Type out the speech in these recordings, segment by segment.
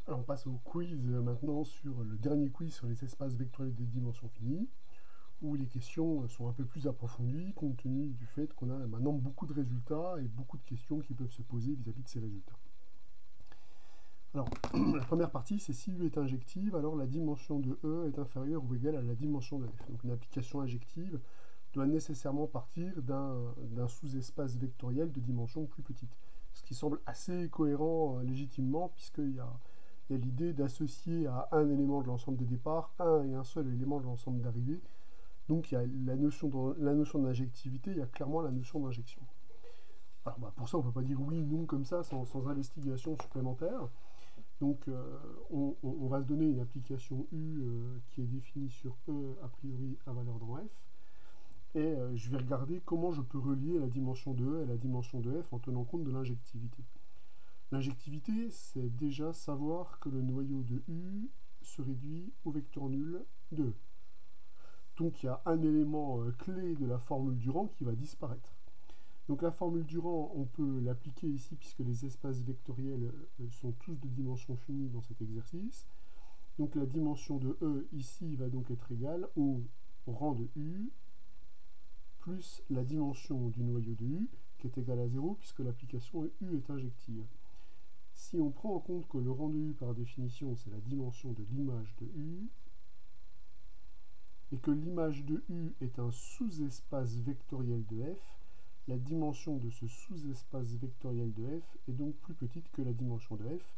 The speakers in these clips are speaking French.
Alors on passe au quiz maintenant sur le dernier quiz sur les espaces vectoriels de dimension finie, où les questions sont un peu plus approfondies compte tenu du fait qu'on a maintenant beaucoup de résultats et beaucoup de questions qui peuvent se poser vis-à-vis de ces résultats. Alors, la première partie, c'est si U est injective, alors la dimension de E est inférieure ou égale à la dimension de F. Donc une application injective doit nécessairement partir d'un sous-espace vectoriel de dimension plus petite. Ce qui semble assez cohérent légitimement, puisqu'il y a l'idée d'associer à un élément de l'ensemble de départ un et un seul élément de l'ensemble d'arrivée. Donc il y a la notion d'injectivité, il y a clairement la notion d'injection. Alors pour ça, on ne peut pas dire oui, non comme ça, sans investigation supplémentaire. Donc on va se donner une application U qui est définie sur E a priori à valeur dans F. Et je vais regarder comment je peux relier la dimension de E et la dimension de F en tenant compte de l'injectivité. L'injectivité, c'est déjà savoir que le noyau de U se réduit au vecteur nul de E. Donc il y a un élément clé de la formule du rang qui va disparaître. Donc la formule du rang, on peut l'appliquer ici puisque les espaces vectoriels sont tous de dimension finie dans cet exercice. Donc la dimension de E ici va donc être égale au rang de U plus la dimension du noyau de U qui est égale à 0 puisque l'application U est injective. Si on prend en compte que le rang de U par définition c'est la dimension de l'image de U et que l'image de U est un sous-espace vectoriel de F, la dimension de ce sous-espace vectoriel de F est donc plus petite que la dimension de F.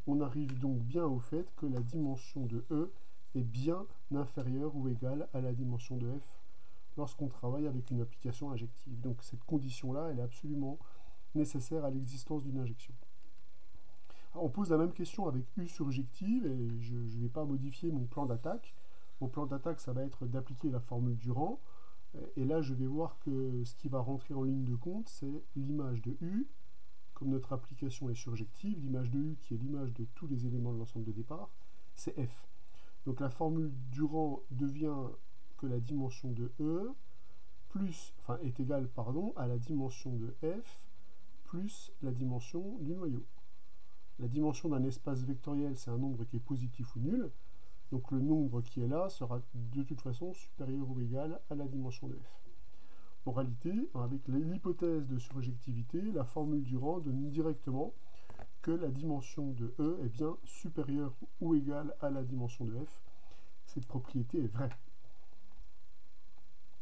On arrive donc bien au fait que la dimension de E est bien inférieure ou égale à la dimension de F lorsqu'on travaille avec une application injective. Donc cette condition-là, elle est absolument nécessaire à l'existence d'une injection. Alors, on pose la même question avec U surjective et je ne vais pas modifier mon plan d'attaque. Mon plan d'attaque, ça va être d'appliquer la formule du rang. Et là, je vais voir que ce qui va rentrer en ligne de compte, c'est l'image de U. Comme notre application est surjective, l'image de U, qui est l'image de tous les éléments de l'ensemble de départ, c'est F. Donc la formule du rang devient que la dimension de E est égale à la dimension de F plus la dimension du noyau. La dimension d'un espace vectoriel, c'est un nombre qui est positif ou nul. Donc le nombre qui est là sera de toute façon supérieur ou égal à la dimension de F. En réalité, avec l'hypothèse de surjectivité, la formule du rang donne directement que la dimension de E est bien supérieure ou égale à la dimension de F. Cette propriété est vraie.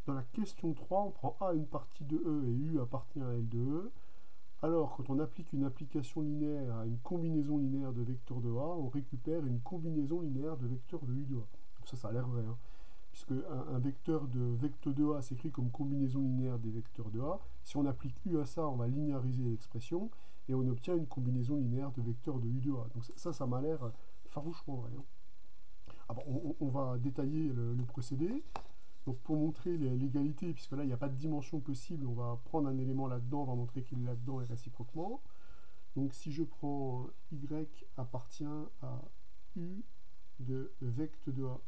Dans la question 3, on prend A une partie de E et U appartient à L de E. Alors, quand on applique une application linéaire à une combinaison linéaire de vecteurs de A, on récupère une combinaison linéaire de vecteurs de U de A. Donc ça a l'air vrai, hein, puisque un vecteur de A s'écrit comme combinaison linéaire des vecteurs de A. Si on applique U à ça, on va linéariser l'expression, et on obtient une combinaison linéaire de vecteurs de U de A. Donc ça m'a l'air farouchement vrai. Hein. Alors, on va détailler le procédé. Donc pour montrer l'égalité, puisque là il n'y a pas de dimension possible, on va prendre un élément là-dedans, on va montrer qu'il est là-dedans et réciproquement. Donc si je prends Y appartient à U de vect de A,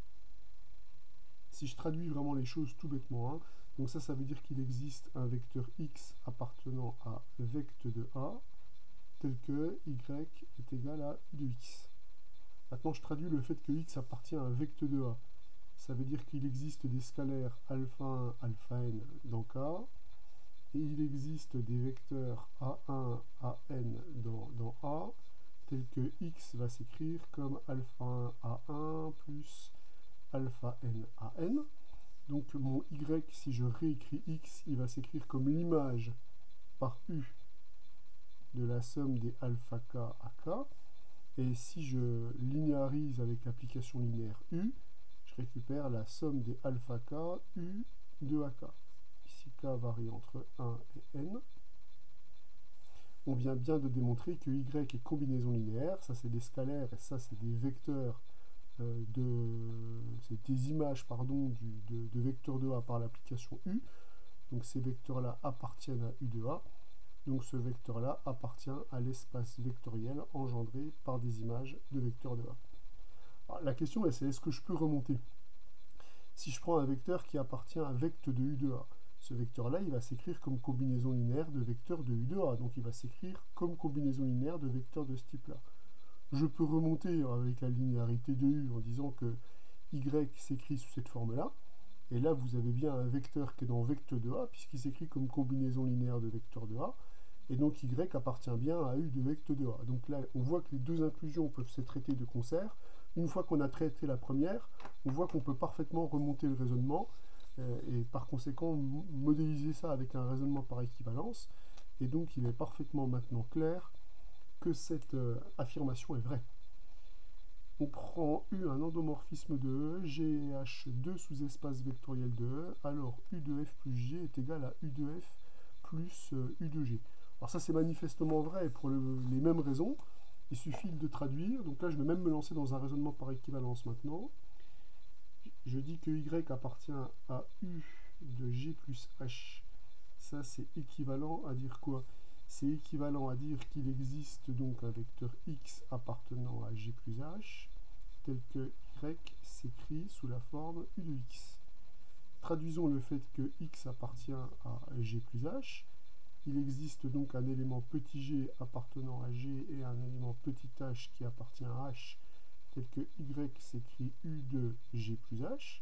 si je traduis vraiment les choses tout bêtement, hein, donc ça veut dire qu'il existe un vecteur X appartenant à vect de A, tel que Y est égal à U de X. Maintenant je traduis le fait que X appartient à un vect de A. Ça veut dire qu'il existe des scalaires alpha 1, alpha n dans K, et il existe des vecteurs A1, AN dans A, tels que X va s'écrire comme alpha 1, A1 plus alpha n, AN. Donc mon Y, si je réécris X, il va s'écrire comme l'image par U de la somme des alpha K à K. Et si je linéarise avec l'application linéaire U, je récupère la somme des alpha k U de AK. Ici, K varie entre 1 et N. On vient bien de démontrer que Y est combinaison linéaire. Ça, c'est des scalaires et ça, c'est des vecteurs c'est des images de vecteurs de A par l'application U. Donc ces vecteurs-là appartiennent à U de A. Donc ce vecteur-là appartient à l'espace vectoriel engendré par des images de vecteurs de A. Alors, la question c'est est-ce que je peux remonter? Si je prends un vecteur qui appartient à vect de U de A, ce vecteur-là, il va s'écrire comme combinaison linéaire de vecteurs de U de A. Donc il va s'écrire comme combinaison linéaire de vecteurs de ce type-là. Je peux remonter avec la linéarité de U en disant que Y s'écrit sous cette forme-là. Et là, vous avez bien un vecteur qui est dans vecteur de A, puisqu'il s'écrit comme combinaison linéaire de vecteurs de A. Et donc Y appartient bien à U de vecteur de A. Donc là, on voit que les deux inclusions peuvent se traiter de concert. Une fois qu'on a traité la première, on voit qu'on peut parfaitement remonter le raisonnement et par conséquent modéliser ça avec un raisonnement par équivalence. Et donc il est parfaitement maintenant clair que cette affirmation est vraie. On prend U un endomorphisme de E, G et H deux sous-espaces vectoriels de E, alors U de F plus G est égal à U de F plus U de G. Alors ça c'est manifestement vrai pour les mêmes raisons, il suffit de traduire, donc là je vais même me lancer dans un raisonnement par équivalence maintenant. Je dis que Y appartient à U de G plus H. Ça c'est équivalent à dire quoi? C'est équivalent à dire qu'il existe donc un vecteur X appartenant à G plus H, tel que Y s'écrit sous la forme U de X. Traduisons le fait que X appartient à G plus H. Il existe donc un élément petit g appartenant à G et un élément petit h qui appartient à H, tel que Y s'écrit U de G plus H,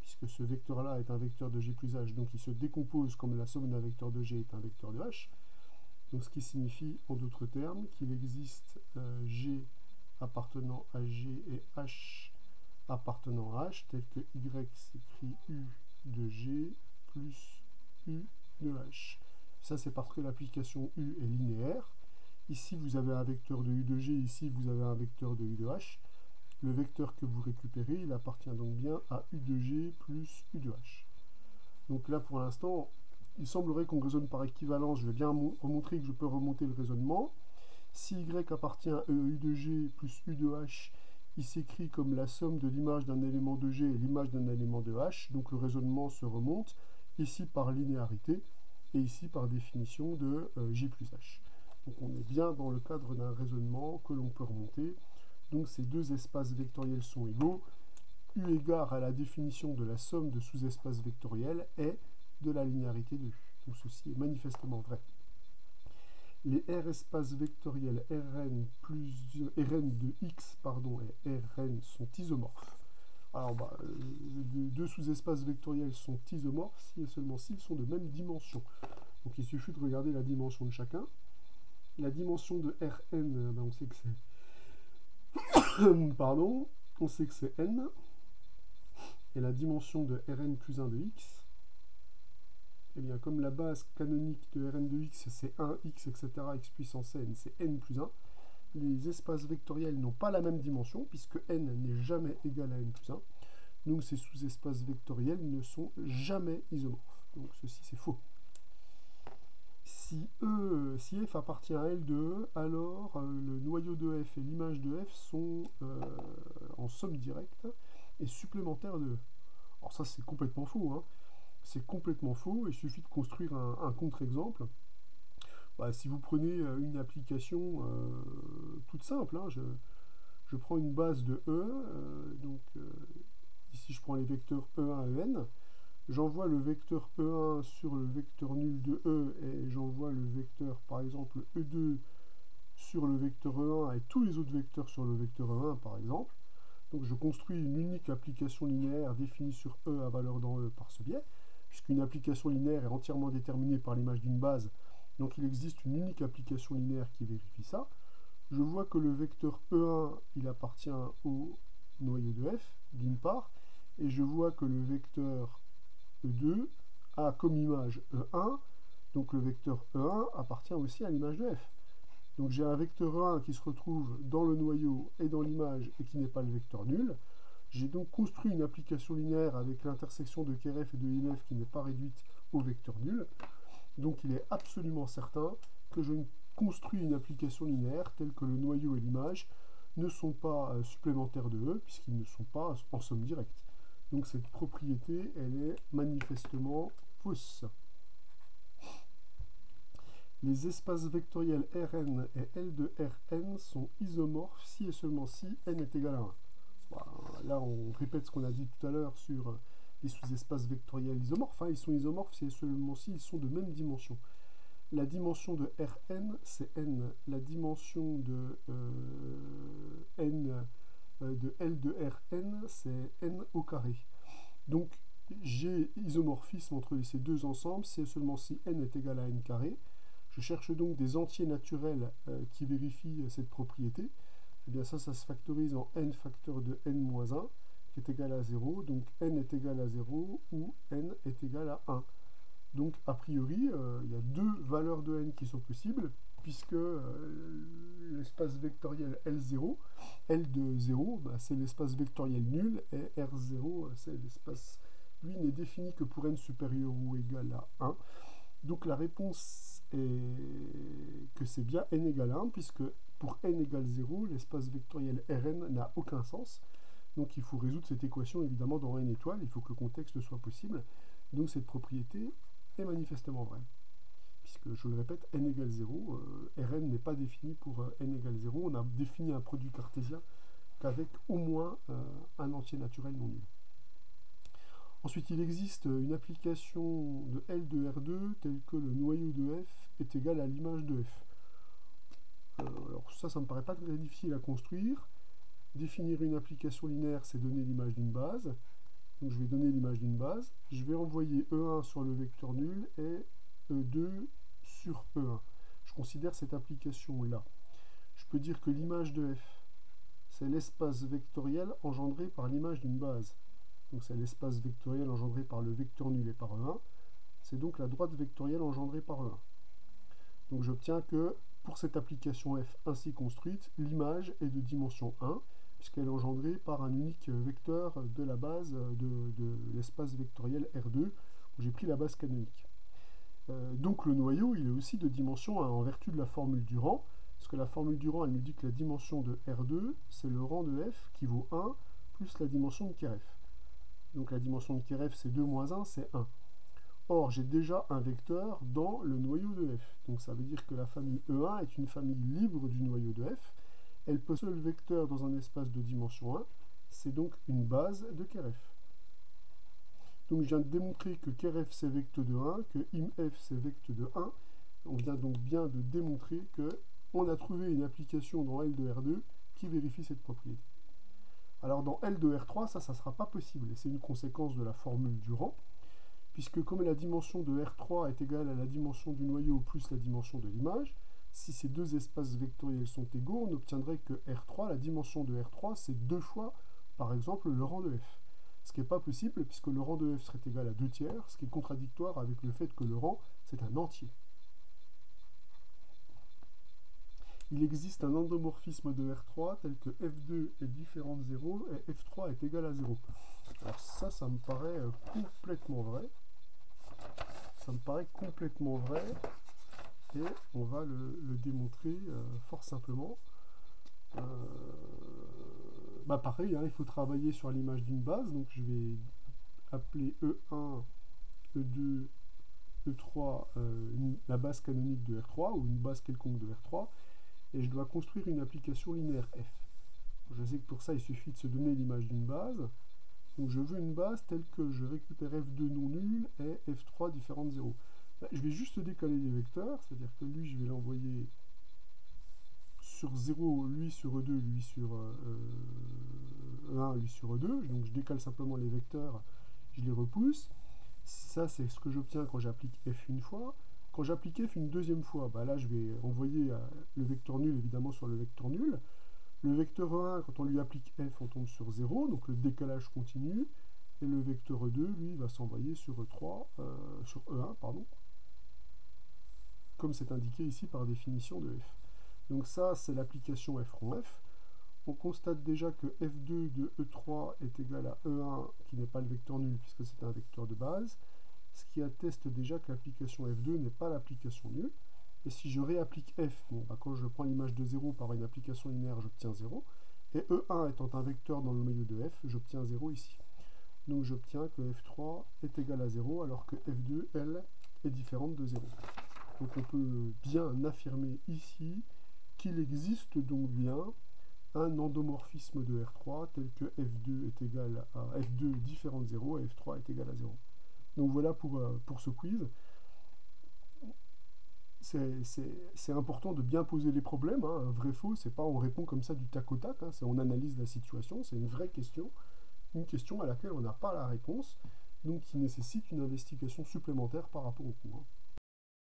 puisque ce vecteur-là est un vecteur de G plus H, donc il se décompose comme la somme d'un vecteur de G est un vecteur de H. Donc ce qui signifie, en d'autres termes, qu'il existe G appartenant à G et H appartenant à H, tel que Y s'écrit U de G plus U de H. Ça, c'est parce que l'application U est linéaire. Ici, vous avez un vecteur de U de G, ici, vous avez un vecteur de U de H. Le vecteur que vous récupérez, il appartient donc bien à U de G plus U de H. Donc là, pour l'instant, il semblerait qu'on raisonne par équivalence. Je vais bien montrer que je peux remonter le raisonnement. Si Y appartient à U de G plus U de H, il s'écrit comme la somme de l'image d'un élément de G et l'image d'un élément de H. Donc le raisonnement se remonte, ici par linéarité, et ici par définition de J plus H. Donc on est bien dans le cadre d'un raisonnement que l'on peut remonter. Donc ces deux espaces vectoriels sont égaux. U égard à la définition de la somme de sous-espaces vectoriels est de la linéarité de U. Donc ceci est manifestement vrai. Les R espaces vectoriels Rn, Rn de X et Rn sont isomorphes. Alors, deux sous-espaces vectoriels sont isomorphes si et seulement s'ils sont de même dimension. Donc il suffit de regarder la dimension de chacun. La dimension de Rn, on sait que c'est pardon, on sait que c'est n. Et la dimension de Rn plus 1 de x, eh bien comme la base canonique de Rn de x c'est 1x, etc., x puissance n, c'est n plus 1, les espaces vectoriels n'ont pas la même dimension, puisque n n'est jamais égal à n plus 1. Donc ces sous-espaces vectoriels ne sont jamais isomorphes. Donc ceci c'est faux. Si f appartient à L de E, alors le noyau de f et l'image de f sont en somme directe et supplémentaires de E. Alors ça c'est complètement faux, hein. C'est complètement faux, il suffit de construire un contre-exemple. Si vous prenez une application toute simple, hein, je prends une base de E, ici je prends les vecteurs E1 et En, j'envoie le vecteur E1 sur le vecteur nul de E et j'envoie le vecteur par exemple E2 sur le vecteur E1 et tous les autres vecteurs sur le vecteur E1 par exemple. Donc je construis une unique application linéaire définie sur E à valeur dans E par ce biais, puisqu'une application linéaire est entièrement déterminée par l'image d'une base, donc il existe une unique application linéaire qui vérifie ça. Je vois que le vecteur E1, il appartient au noyau de F, d'une part, et je vois que le vecteur E2 a comme image E1, donc le vecteur E1 appartient aussi à l'image de F. Donc j'ai un vecteur E1 qui se retrouve dans le noyau et dans l'image et qui n'est pas le vecteur nul. J'ai donc construit une application linéaire avec l'intersection de Keref et de IMF qui n'est pas réduite au vecteur nul. Donc il est absolument certain que je construis une application linéaire telle que le noyau et l'image ne sont pas supplémentaires de E puisqu'ils ne sont pas en somme directe. Donc cette propriété, elle est manifestement fausse. Les espaces vectoriels Rn et L de Rn sont isomorphes si et seulement si n est égal à 1. Là, on répète ce qu'on a dit tout à l'heure sur les sous-espaces vectoriels isomorphes. Ils sont isomorphes si et seulement si ils sont de même dimension. La dimension de Rn, c'est n. La dimension de de L de Rn, c'est n au carré. Donc j'ai isomorphisme entre ces deux ensembles, c'est seulement si n est égal à n carré. Je cherche donc des entiers naturels qui vérifient cette propriété. Et bien ça se factorise en n facteur de n-1 qui est égal à 0. Donc n est égal à 0 ou n est égal à 1. Donc a priori, il y a deux valeurs de n qui sont possibles, puisque l'espace vectoriel L0, L de 0, bah, c'est l'espace vectoriel nul, et R0, c'est l'espace, lui, n'est défini que pour n supérieur ou égal à 1. Donc la réponse est que c'est bien n égale 1, puisque pour n égale 0, l'espace vectoriel Rn n'a aucun sens. Donc il faut résoudre cette équation évidemment dans n étoile, il faut que le contexte soit possible. Donc cette propriété est manifestement vraie. Puisque, je le répète, n égale 0, Rn n'est pas défini pour n égale 0, on a défini un produit cartésien qu'avec au moins un entier naturel non nul. Ensuite, il existe une application de L de R2 telle que le noyau de F est égal à l'image de F. Alors ça me paraît pas très difficile à construire. Définir une application linéaire, c'est donner l'image d'une base. Donc je vais donner l'image d'une base. Je vais envoyer E1 sur le vecteur nul et E2 sur E1. Je considère cette application-là. Je peux dire que l'image de F, c'est l'espace vectoriel engendré par l'image d'une base. Donc c'est l'espace vectoriel engendré par le vecteur nul et par E1. C'est donc la droite vectorielle engendrée par E1. Donc j'obtiens que pour cette application F ainsi construite, l'image est de dimension 1, puisqu'elle est engendrée par un unique vecteur de la base de l'espace vectoriel R2, où j'ai pris la base canonique. Donc le noyau, il est aussi de dimension 1, en vertu de la formule du rang, parce que la formule du rang, elle nous dit que la dimension de R2, c'est le rang de F qui vaut 1, plus la dimension de Keref. Donc la dimension de Keref, c'est 2 moins 1, c'est 1. Or, j'ai déjà un vecteur dans le noyau de F. Donc ça veut dire que la famille E1 est une famille libre du noyau de F. Elle possède un seul vecteur dans un espace de dimension 1. C'est donc une base de Keref. Donc je viens de démontrer que Keref c'est vecteur de 1, que IMF c'est vecteur de 1. On vient donc bien de démontrer qu'on a trouvé une application dans L de R2 qui vérifie cette propriété. Alors dans L de R3, ça ne sera pas possible. Et c'est une conséquence de la formule du rang, puisque comme la dimension de R3 est égale à la dimension du noyau plus la dimension de l'image, si ces deux espaces vectoriels sont égaux, on obtiendrait que R3, la dimension de R3, c'est 2 fois, par exemple, le rang de F. Ce qui n'est pas possible, puisque le rang de F serait égal à 2 tiers, ce qui est contradictoire avec le fait que le rang, c'est un entier. Il existe un endomorphisme de R3 tel que F2 est différent de 0 et F3 est égal à 0. Alors ça me paraît complètement vrai. Ça me paraît complètement vrai. Et on va le démontrer fort simplement. Pareil, hein, il faut travailler sur l'image d'une base. Donc je vais appeler E1, E2, E3 la base canonique de R3 ou une base quelconque de R3. Et je dois construire une application linéaire F. Je sais que pour ça, il suffit de se donner l'image d'une base. Donc je veux une base telle que je récupère F2 non nul et F3 différent de 0. Je vais juste décaler les vecteurs, c'est-à-dire que lui, je vais l'envoyer sur 0, lui sur E2, lui sur E1, lui sur E2. Donc je décale simplement les vecteurs, je les repousse. Ça, c'est ce que j'obtiens quand j'applique F une fois. Quand j'applique F une deuxième fois, là, je vais envoyer le vecteur nul, évidemment, sur le vecteur nul. Le vecteur E1, quand on lui applique F, on tombe sur 0, donc le décalage continue. Et le vecteur E2, lui, va s'envoyer sur E3, sur E1, pardon, comme c'est indiqué ici par définition de F. Donc ça, c'est l'application F rond F. On constate déjà que F2 de E3 est égal à E1, qui n'est pas le vecteur nul, puisque c'est un vecteur de base, ce qui atteste déjà que l'application F2 n'est pas l'application nulle. Et si je réapplique F, quand je prends l'image de 0 par une application linéaire, j'obtiens 0. Et E1 étant un vecteur dans le noyau de F, j'obtiens 0 ici. Donc j'obtiens que F3 est égal à 0, alors que F2, elle, est différente de 0. Donc on peut bien affirmer ici qu'il existe donc bien un endomorphisme de R3 tel que F2 est égal à F2 différent de 0 et F3 est égal à 0. Donc voilà pour ce quiz. c'est important de bien poser les problèmes, hein. Un vrai-faux, c'est pas on répond comme ça du tac au tac, hein, c'est on analyse la situation, c'est une question à laquelle on n'a pas la réponse, donc qui nécessite une investigation supplémentaire par rapport au coup, hein.